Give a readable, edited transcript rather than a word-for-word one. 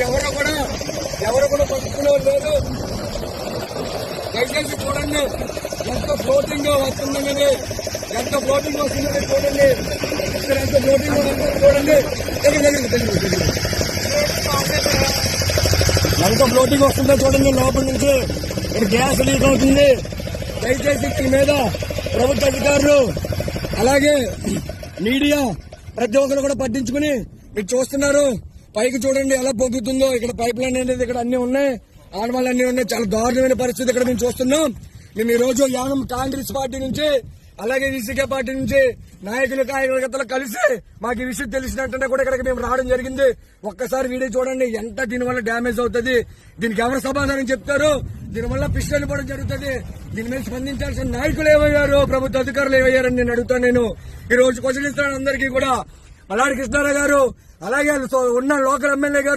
ఎవరు కూడా పట్టుకునే లేదు. దయచేసి చూడండి ఎంత ఫ్లోటింగ్ వస్తుందనేది, ఎంత ఫ్లోటింగ్ వస్తుందని చూడండి. ఇక్కడ ఎంత ఫ్లోటింగ్ చూడండి, ఎంత ఫ్లోటింగ్ వస్తుందో చూడండి. లోపల నుంచి ఇక్కడ గ్యాస్ లీక్ అవుతుంది. దయచేసి దీని మీద ప్రభుత్వ అధికారులు అలాగే మీడియా ప్రతి ఒక్కరు కూడా పట్టించుకుని మీరు చూస్తున్నారు. పైకి చూడండి ఎలా పొంగుతుందో. ఇక్కడ పైప్ లైన్ అనేది ఇక్కడ అన్ని ఉన్నాయి, ఆనవాళ్ళు అన్ని ఉన్నాయి. చాలా దారుణమైన పరిస్థితి ఇక్కడ మేము చూస్తున్నాం. మేము ఈ రోజు యానం కాంగ్రెస్ పార్టీ నుంచి అలాగే ఈసీకే పార్టీ నుంచి నాయకులు కార్యకర్తలు కలిసి మాకు ఈ విషయం తెలిసినట్టుంటే కూడా ఇక్కడికి మేము రావడం జరిగింది. ఒక్కసారి వీడియో చూడండి ఎంత దీనివల్ల డ్యామేజ్ అవుతుంది, దీనికి ఎవరు సమాధానం చెప్తారు, దీనివల్ల పిస్టల్ పడడం జరుగుతుంది. దీని మీద స్పందించాల్సిన నాయకులు ఏమయ్యారు, ప్రభుత్వ అధికారులు ఏమయ్యారని నేను అడుగుతాను. నేను ఈ రోజు క్వశ్చన్ ఇస్తాను అందరికీ కూడా. మల్లాడి కృష్ణారావు గారు అలాగే ఉన్న లోకల్ ఎమ్మెల్యే గారు